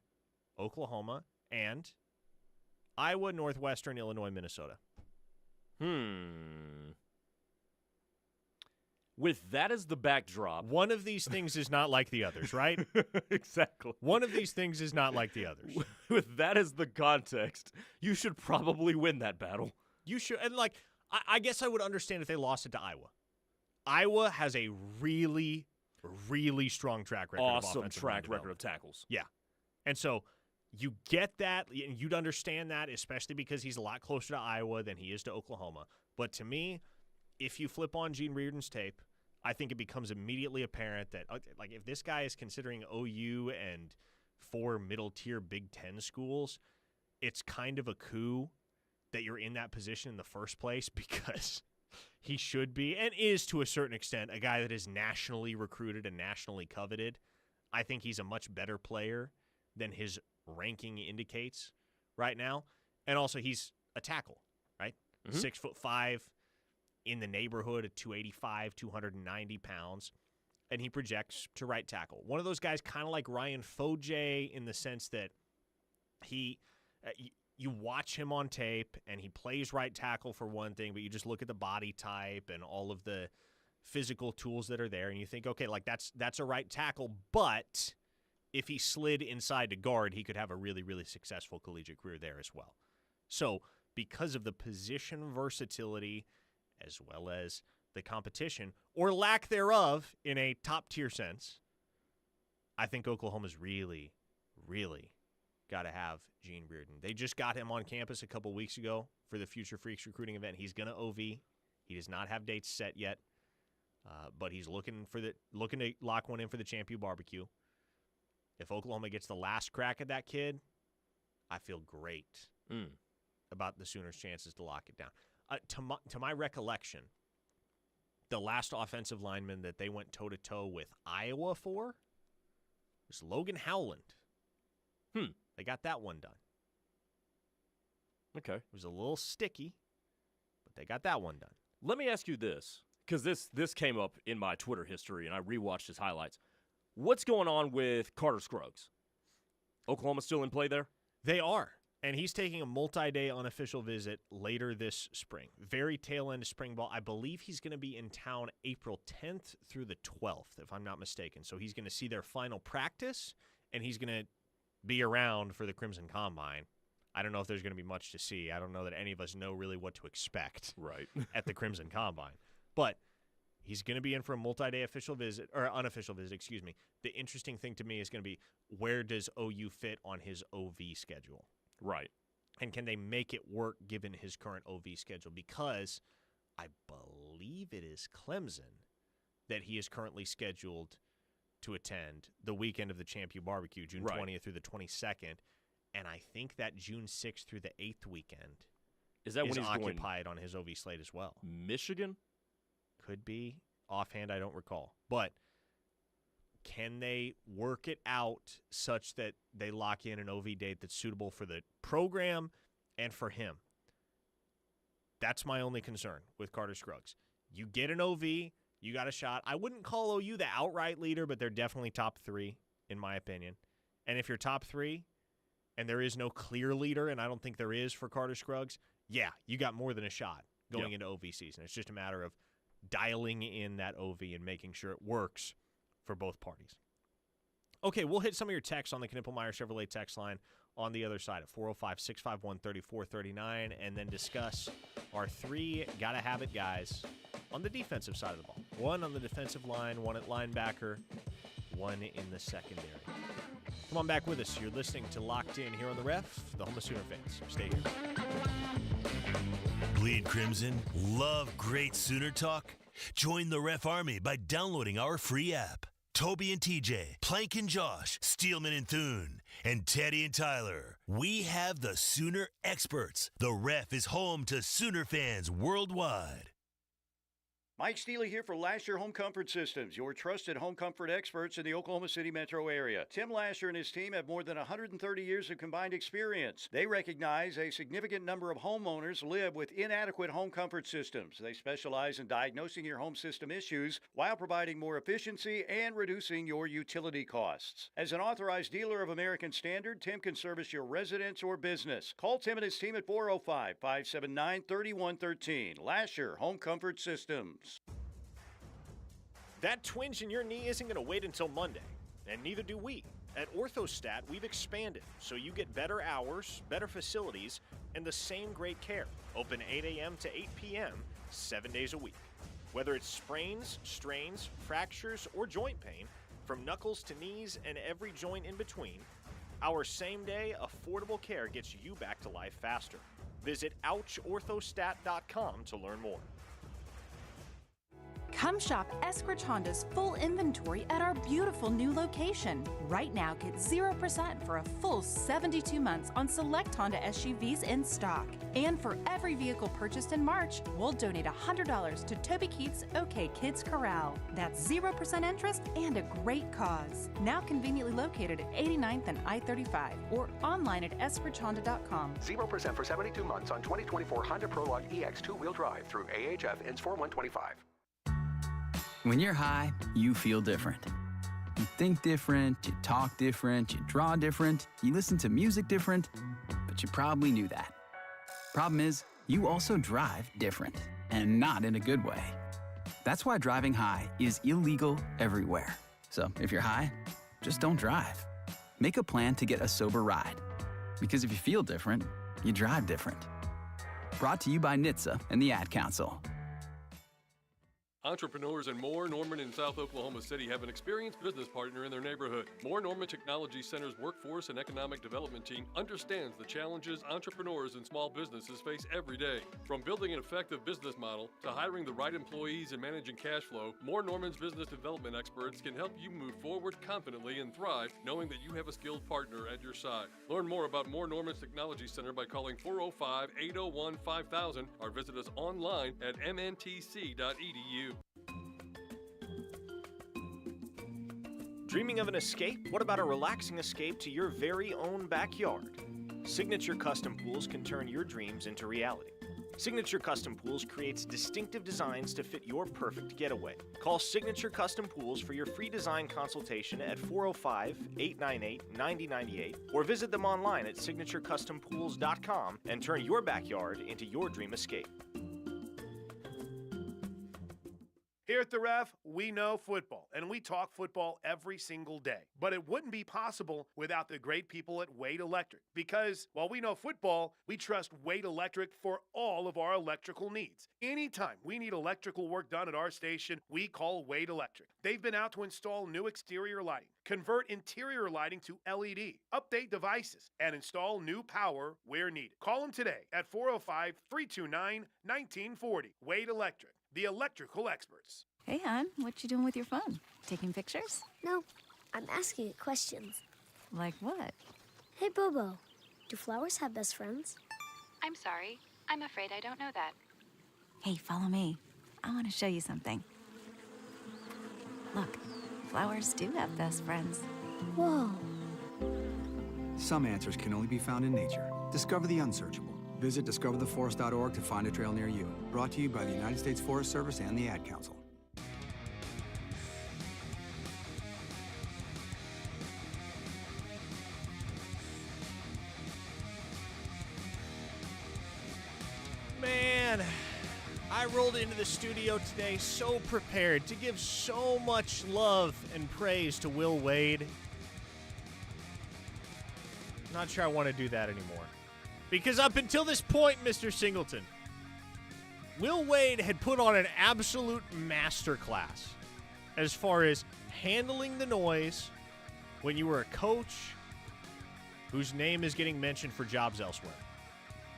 Oklahoma and Iowa, Northwestern, Illinois, Minnesota. With that as the backdrop. One of these things is not like the others, right? Exactly. One of these things is not like the others. With that as the context, you should probably win that battle. You should. And, like, I guess I would understand if they lost it to Iowa. Iowa has a really, really strong track record of offensive track record of tackles. Yeah. And so you get that, and you'd understand that, especially because he's a lot closer to Iowa than he is to Oklahoma. But to me, if you flip on Gene Reardon's tape, I think it becomes immediately apparent that, like, if this guy is considering OU and 4 middle-tier Big Ten schools, it's kind of a coup that you're in that position in the first place, because he should be, and is to a certain extent, a guy that is nationally recruited and nationally coveted. I think he's a much better player than his ranking indicates right now. And also, he's a tackle, right? 6'5", in the neighborhood of 285, 290 pounds, and he projects to right tackle. One of those guys kind of like Ryan Foje in the sense that you watch him on tape, and he plays right tackle for one thing, but you just look at the body type and all of the physical tools that are there, and you think, okay, like that's a right tackle, but if he slid inside to guard, he could have a really, really successful collegiate career there as well. So because of the position versatility as well as the competition, or lack thereof in a top-tier sense, I think Oklahoma's really, really got to have Gene Reardon. They just got him on campus a couple weeks ago for the Future Freaks recruiting event. He's going to OV. He does not have dates set yet. But he's looking to lock one in for the Champion Barbecue. If Oklahoma gets the last crack at that kid, I feel great about the Sooners' chances to lock it down. To my recollection, the last offensive lineman that they went toe-to-toe with Iowa for was Logan Howland. They got that one done. Okay. It was a little sticky, but they got that one done. Let me ask you this, because this came up in my Twitter history, and I rewatched his highlights. What's going on with Carter Scruggs? Oklahoma still in play there? They are, and he's taking a multi-day unofficial visit later this spring. Very tail end of spring ball. I believe he's going to be in town April 10th through the 12th, if I'm not mistaken. So he's going to see their final practice, and he's going to be around for the Crimson Combine. I don't know if there's going to be much to see. I don't know that any of us know really what to expect at the Crimson Combine. But he's going to be in for a multi-day unofficial visit. The interesting thing to me is going to be, where does OU fit on his OV schedule? Right. And can they make it work given his current OV schedule? Because I believe it is Clemson that he is currently scheduled to attend the weekend of the Champion Barbecue, June 20th through the 22nd. And I think that June 6th through the 8th weekend is when he's occupied on his OV slate as well. Michigan? Could be. Offhand, I don't recall. But can they work it out such that they lock in an OV date that's suitable for the program and for him? That's my only concern with Carter Scruggs. You get an OV, you got a shot. I wouldn't call OU the outright leader, but they're definitely top 3, in my opinion. And if you're top 3 and there is no clear leader, and I don't think there is for Carter Scruggs, yeah, you got more than a shot going into OV season. It's just a matter of dialing in that OV and making sure it works for both parties. Okay, we'll hit some of your texts on the Knippelmeyer Chevrolet text line on the other side at 405-651-3439, and then discuss our 3 gotta have it guys on the defensive side of the ball. 1 on the defensive line, 1 at linebacker, 1 in the secondary. Come on back with us. You're listening to Locked In here on the Ref, the home of Sooner fans. Stay here. Bleed Crimson? Love great Sooner talk? Join the Ref Army by downloading our free app. Toby and TJ, Plank and Josh, Steelman and Thune, and Teddy and Tyler. We have the Sooner experts. The Ref is home to Sooner fans worldwide. Mike Steely here for Lasher Home Comfort Systems, your trusted home comfort experts in the Oklahoma City metro area. Tim Lasher and his team have more than 130 years of combined experience. They recognize a significant number of homeowners live with inadequate home comfort systems. They specialize in diagnosing your home system issues while providing more efficiency and reducing your utility costs. As an authorized dealer of American Standard, Tim can service your residence or business. Call Tim and his team at 405-579-3113. Lasher Home Comfort Systems. That twinge in your knee isn't going to wait until Monday, and neither do we. At Orthostat, we've expanded, so you get better hours, better facilities, and the same great care. Open 8 a.m. to 8 p.m., 7 days a week. Whether it's sprains, strains, fractures, or joint pain, from knuckles to knees and every joint in between, our same-day, affordable care gets you back to life faster. Visit OuchOrthostat.com to learn more. Come shop Eskridge Honda's full inventory at our beautiful new location. Right now, get 0% for a full 72 months on select Honda SUVs in stock. And for every vehicle purchased in March, we'll donate $100 to Toby Keith's OK Kids Corral. That's 0% interest and a great cause. Now conveniently located at 89th and I-35 or online at eskridgehonda.com. 0% for 72 months on 2024 Honda Prologue EX 2-wheel drive through AHF ends 4/125. When you're high, you feel different. You think different, you talk different, you draw different, you listen to music different, but you probably knew that. Problem is, you also drive different, and not in a good way. That's why driving high is illegal everywhere. So if you're high, just don't drive. Make a plan to get a sober ride. Because if you feel different, you drive different. Brought to you by NHTSA and the Ad Council. Entrepreneurs in Moore, Norman, and South Oklahoma City have an experienced business partner in their neighborhood. Moore Norman Technology Center's workforce and economic development team understands the challenges entrepreneurs and small businesses face every day. From building an effective business model to hiring the right employees and managing cash flow, Moore Norman's business development experts can help you move forward confidently and thrive, knowing that you have a skilled partner at your side. Learn more about Moore Norman's Technology Center by calling 405-801-5000 or visit us online at mntc.edu. Dreaming of an escape? What about a relaxing escape to your very own backyard? Signature Custom Pools can turn your dreams into reality. Signature Custom Pools creates distinctive designs to fit your perfect getaway. Call Signature Custom Pools for your free design consultation at 405-898-9098 or visit them online at signaturecustompools.com and turn your backyard into your dream escape. Here at the Ref, we know football, and we talk football every single day. But it wouldn't be possible without the great people at Wade Electric. Because while we know football, we trust Wade Electric for all of our electrical needs. Anytime we need electrical work done at our station, we call Wade Electric. They've been out to install new exterior lighting, convert interior lighting to LED, update devices, and install new power where needed. Call them today at 405-329-1940. Wade Electric, the electrical experts. Hey, hon, what you doing with your phone? Taking pictures? No, I'm asking it questions. Like what? Hey, Bobo, do flowers have best friends? I'm sorry. I'm afraid I don't know that. Hey, follow me. I want to show you something. Look, flowers do have best friends. Whoa. Some answers can only be found in nature. Discover the unsearchable. Visit discovertheforest.org to find a trail near you. Brought to you by the United States Forest Service and the Ad Council. Man, I rolled into the studio today so prepared to give so much love and praise to Will Wade. Not sure I want to do that anymore. Because up until this point, Mr. Singleton, Will Wade had put on an absolute masterclass as far as handling the noise when you were a coach whose name is getting mentioned for jobs elsewhere.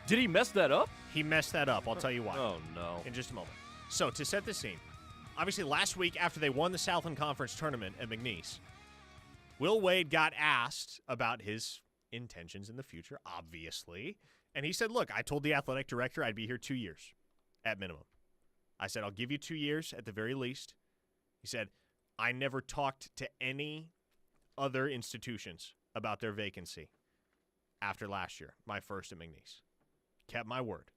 Did he mess that up? He messed that up. I'll tell you why. Oh, no. In just a moment. So, to set the scene, obviously last week after they won the Southland Conference tournament at McNeese, Will Wade got asked about his intentions in the future, obviously. And he said, look, I told the athletic director I'd be here 2 years at minimum. I said, I'll give you 2 years at the very least. He said, I never talked to any other institutions about their vacancy after last year, my first at McNeese. Kept my word.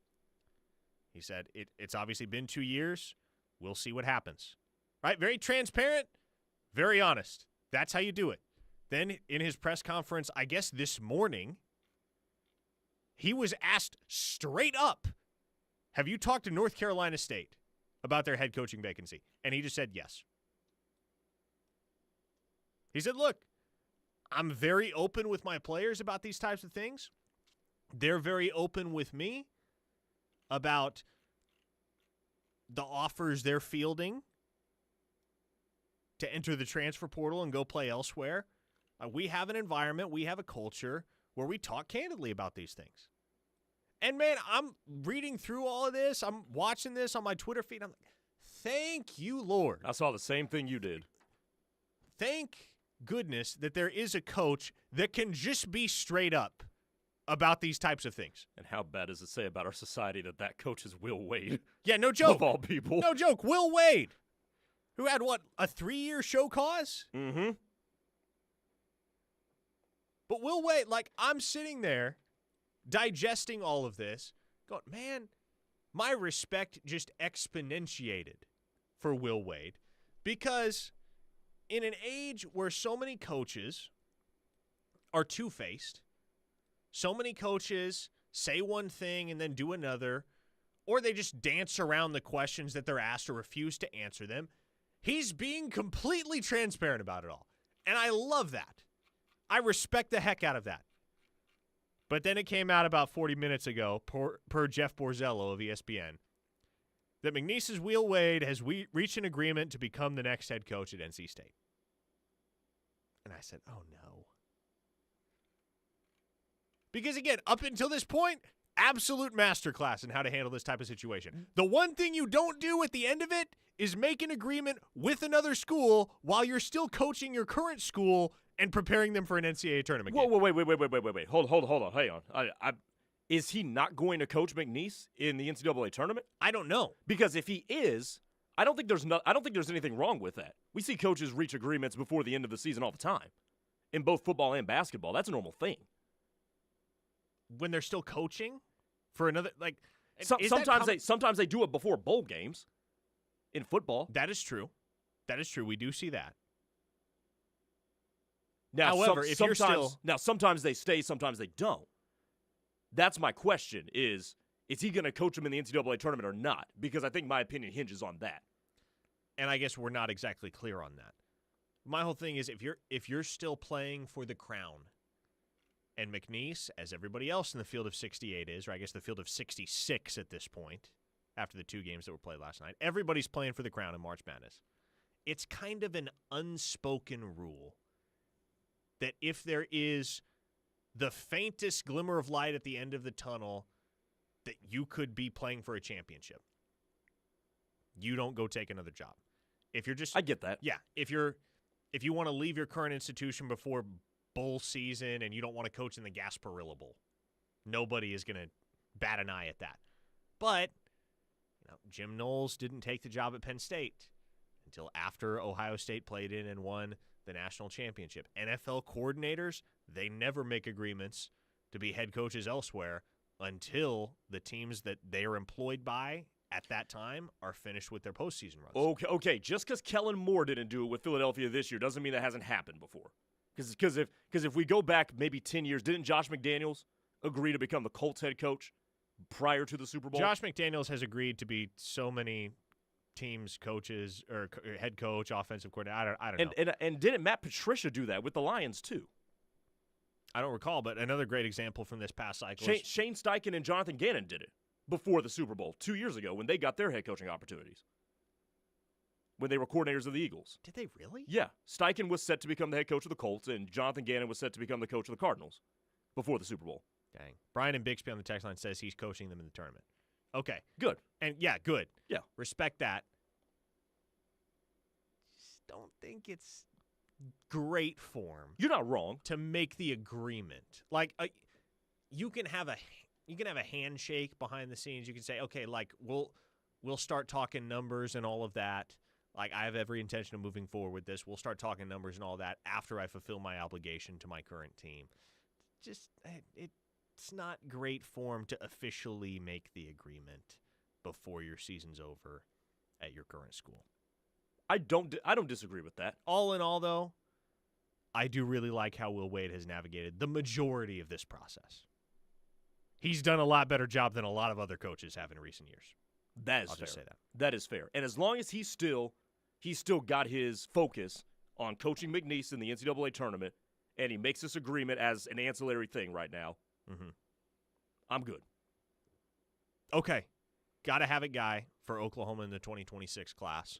He said, it's obviously been 2 years. We'll see what happens. Right? Very transparent, very honest. That's how you do it. Then in his press conference, I guess this morning, he was asked straight up, have you talked to North Carolina State about their head coaching vacancy? And he just said yes. He said, look, I'm very open with my players about these types of things. They're very open with me about the offers they're fielding to enter the transfer portal and go play elsewhere. We have an environment, we have a culture where we talk candidly about these things. And, man, I'm reading through all of this. I'm watching this on my Twitter feed. I'm like, thank you, Lord. I saw the same thing you did. Thank goodness that there is a coach that can just be straight up about these types of things. And how bad does it say about our society that coach is Will Wade? Yeah, no joke. Of all people. No joke. Will Wade, who had, what, a 3-year show cause? Mm-hmm. But Will Wade, like, I'm sitting there digesting all of this, going, man, my respect just exponentiated for Will Wade, because in an age where so many coaches are two-faced, so many coaches say one thing and then do another, or they just dance around the questions that they're asked or refuse to answer them, he's being completely transparent about it all. And I love that. I respect the heck out of that. But then it came out about 40 minutes ago, per Jeff Borzello of ESPN, that McNeese's Will Wade has reached an agreement to become the next head coach at NC State. And I said, oh, no. Because, again, up until this point, absolute masterclass in how to handle this type of situation. The one thing you don't do at the end of it is make an agreement with another school while you're still coaching your current school and preparing them for an NCAA tournament game. Whoa, wait. Hold on. Hang on. Is he not going to coach McNeese in the NCAA tournament? I don't know. Because if he is, I don't think there's anything wrong with that. We see coaches reach agreements before the end of the season all the time. In both football and basketball. That's a normal thing. When they're still coaching for another, like, sometimes they do it before bowl games in football. That is true. We do see that. Now, however, sometimes they stay, sometimes they don't. That's my question: is he going to coach them in the NCAA tournament or not? Because I think my opinion hinges on that. And I guess we're not exactly clear on that. My whole thing is if you're still playing for the crown. And McNeese, as everybody else in the field of 68 is, or I guess the field of 66 at this point, after the 2 games that were played last night, everybody's playing for the crown in March Madness. It's kind of an unspoken rule that if there is the faintest glimmer of light at the end of the tunnel, that you could be playing for a championship. You don't go take another job. If you're just, I get that. Yeah. If you want to leave your current institution before bowl season and you don't want to coach in the Gasparilla Bowl, nobody is going to bat an eye at that. But Jim Knowles didn't take the job at Penn State until after Ohio State played in and won the national championship. NFL coordinators, they never make agreements to be head coaches elsewhere until the teams that they are employed by at that time are finished with their postseason runs. Okay. Just because Kellen Moore didn't do it with Philadelphia this year doesn't mean that hasn't happened before. Because if we go back maybe 10 years, didn't Josh McDaniels agree to become the Colts head coach prior to the Super Bowl? Josh McDaniels has agreed to be so many teams' coaches or head coach, offensive coordinator. I don't know. And didn't Matt Patricia do that with the Lions too? I don't recall, but another great example from this past cycle. Shane Steichen and Jonathan Gannon did it before the Super Bowl 2 years ago when they got their head coaching opportunities. When they were coordinators of the Eagles. Did they really? Yeah. Steichen was set to become the head coach of the Colts, and Jonathan Gannon was set to become the coach of the Cardinals before the Super Bowl. Dang. Brian and Bixby on the text line says he's coaching them in the tournament. Okay. Good. And, yeah, good. Yeah. Respect that. Just don't think it's great form. You're not wrong. To make the agreement. Like, you can have a handshake behind the scenes. You can say, okay, like, we'll start talking numbers and all of that. Like, I have every intention of moving forward with this. We'll start talking numbers and all that after I fulfill my obligation to my current team. Just, it's not great form to officially make the agreement before your season's over at your current school. I don't disagree with that. All in all, though, I do really like how Will Wade has navigated the majority of this process. He's done a lot better job than a lot of other coaches have in recent years. That is I'll fair. just say that. That is fair. And as long as he's still got his focus on coaching McNeese in the NCAA tournament, and he makes this agreement as an ancillary thing right now, I'm good. Okay. Got to have it, guy, for Oklahoma in the 2026 class.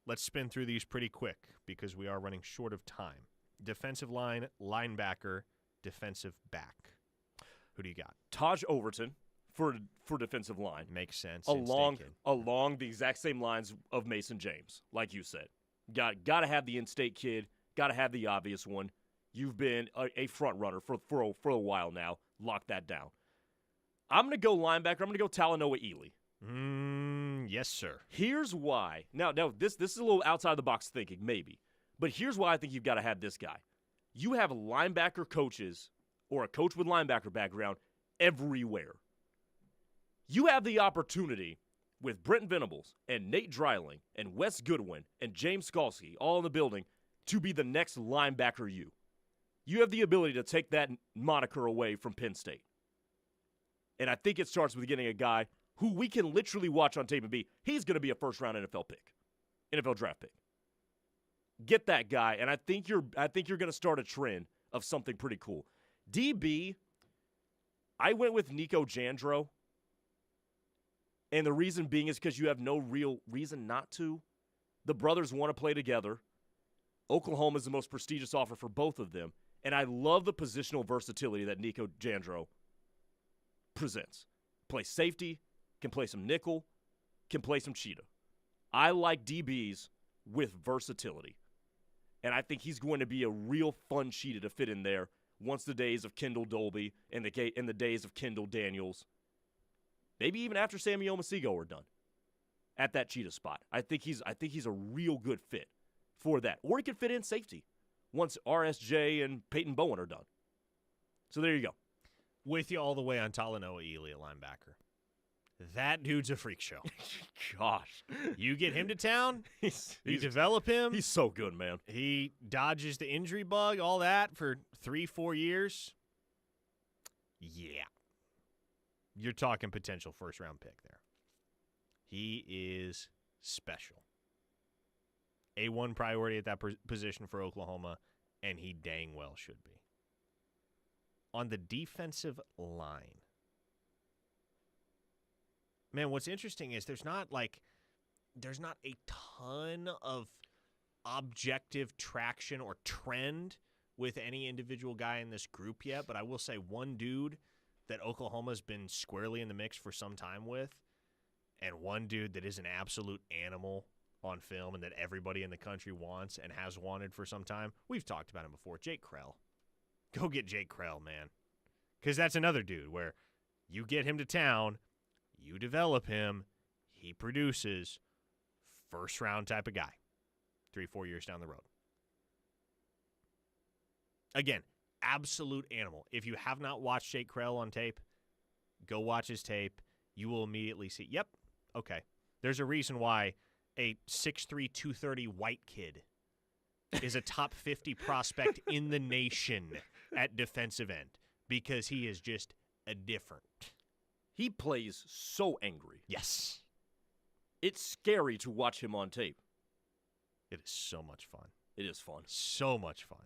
Let's spin through these pretty quick because we are running short of time. Defensive line, linebacker, defensive back. Who do you got? Taj Overton for defensive line. Makes sense. Along the exact same lines of Mason James, like you said. Got to have the in-state kid. Got to have the obvious one. You've been a front runner for a while now. Lock that down. I'm going to go linebacker. I'm going to go Talanoa Ely. Yes, sir. Here's why. Now this is a little outside the box thinking, maybe. But here's why I think you've got to have this guy. You have linebacker coaches or a coach with linebacker background everywhere. You have the opportunity with Brent Venables and Nate Dreiling and Wes Goodwin and James Skalski all in the building to be the next linebacker you. You have the ability to take that moniker away from Penn State. And I think it starts with getting a guy who we can literally watch on tape and be, he's going to be a first-round NFL draft pick. Get that guy, and I think you're going to start a trend of something pretty cool. DB, I went with Nico Jandro. And the reason being is because you have no real reason not to. The brothers want to play together. Oklahoma is the most prestigious offer for both of them. And I love the positional versatility that Nico Jandro presents. Play safety, can play some nickel, can play some cheetah. I like DBs with versatility. And I think he's going to be a real fun cheetah to fit in there once the days of Kendall Dolby and the days of Kendall Daniels, maybe even after Sammy Omasigo are done at that cheetah spot. I think he's a real good fit for that. Or he could fit in safety once RSJ and Peyton Bowen are done. So there you go. With you all the way on Talanoa Ely at linebacker. That dude's a freak show. Gosh. You get him to town, you develop him. He's so good, man. He dodges the injury bug, all that for 3-4 years. Yeah. You're talking potential first-round pick there. He is special. A1 priority at that position for Oklahoma, and he dang well should be. On the defensive line, man, what's interesting is there's not a ton of objective traction or trend with any individual guy in this group yet, but I will say one dude that Oklahoma's been squarely in the mix for some time with, and one dude that is an absolute animal on film and that everybody in the country wants and has wanted for some time. We've talked about him before, Jake Krell. Go get Jake Krell, man. Because that's another dude where you get him to town, you develop him, he produces, first-round type of guy, 3-4 years down the road. Again, absolute animal. If you have not watched Jake Krell on tape, go watch his tape. You will immediately see, yep, okay. There's a reason why a 6'3", 230 white kid is a top 50 prospect in the nation at defensive end, because he is just a different. He plays so angry. Yes. It's scary to watch him on tape. It is so much fun. It is fun. So much fun.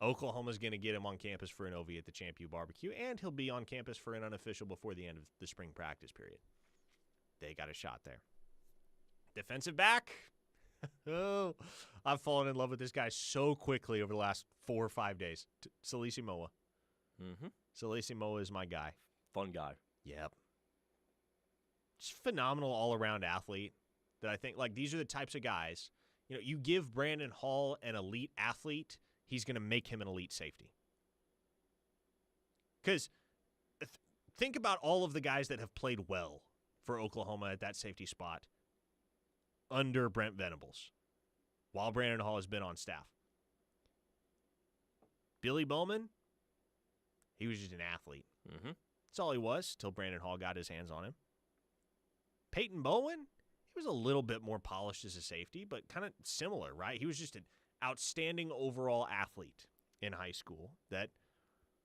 Oklahoma's going to get him on campus for an OV at the Champ U barbecue, and he'll be on campus for an unofficial before the end of the spring practice period. They got a shot there. Defensive back. Oh, I've fallen in love with this guy so quickly over the last 4 or 5 days. Salisi Moa. Mm-hmm. Salisi Moa is my guy. Fun guy. Yep. Just phenomenal all-around athlete that I think, like, these are the types of guys, you know, you give Brandon Hall an elite athlete, he's going to make him an elite safety. Because think about all of the guys that have played well for Oklahoma at that safety spot under Brent Venables while Brandon Hall has been on staff. Billy Bowman, he was just an athlete. Mm-hmm. That's all he was till Brandon Hall got his hands on him. Peyton Bowen, he was a little bit more polished as a safety, but kind of similar, right? He was just an outstanding overall athlete in high school that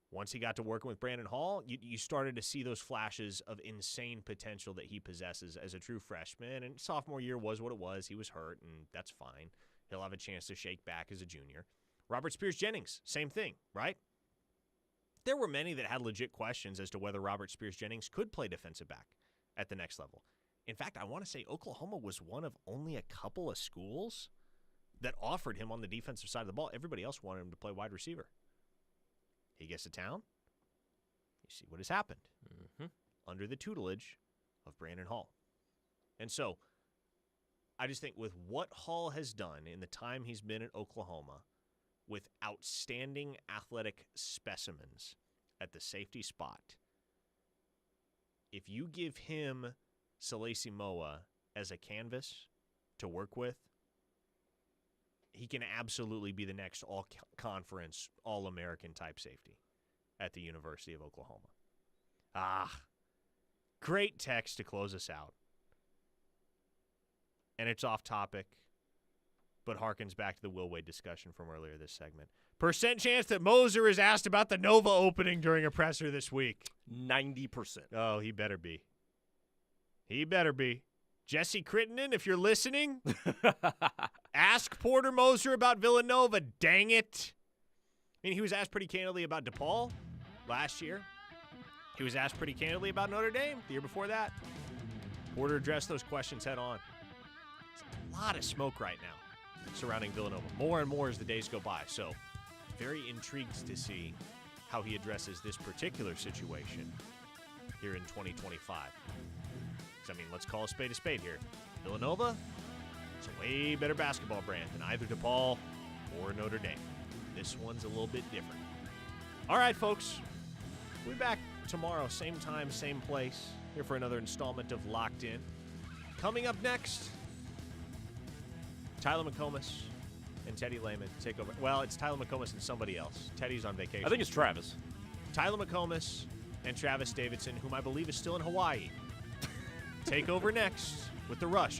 once he got to working with Brandon Hall, you started to see those flashes of insane potential that he possesses as a true freshman. And sophomore year was what it was. He was hurt, and that's fine. He'll have a chance to shake back as a junior. Robert Spears-Jennings, same thing, right? There were many that had legit questions as to whether Robert Spears-Jennings could play defensive back at the next level. In fact, I want to say Oklahoma was one of only a couple of schools that offered him on the defensive side of the ball. Everybody else wanted him to play wide receiver. He gets to town. You see what has happened under the tutelage of Brandon Hall. And so I just think with what Hall has done in the time he's been at Oklahoma, with outstanding athletic specimens at the safety spot, if you give him Salesi Moa as a canvas to work with, he can absolutely be the next all-conference, all-American type safety at the University of Oklahoma. Great text to close us out. And it's off topic, but harkens back to the Will Wade discussion from earlier this segment. Percent chance that Moser is asked about the Nova opening during a presser this week. 90%. Oh, he better be. He better be. Jesse Crittenden, if you're listening, ask Porter Moser about Villanova. Dang it. I mean, he was asked pretty candidly about DePaul last year. He was asked pretty candidly about Notre Dame the year before that. or to address those questions head on. There's a lot of smoke right now surrounding Villanova, more and more as the days go by. So very intrigued to see how he addresses this particular situation here in 2025. Because, I mean, let's call a spade here. Villanova, it's a way better basketball brand than either DePaul or Notre Dame. This one's a little bit different. All right, folks. We'll be back tomorrow, same time, same place, here for another installment of Locked In. Coming up next, Tyler McComas and Teddy Lehman take over. Well, it's Tyler McComas and somebody else. Teddy's on vacation. I think it's Travis. Tyler McComas and Travis Davidson, whom I believe is still in Hawaii, take over next with The Rush on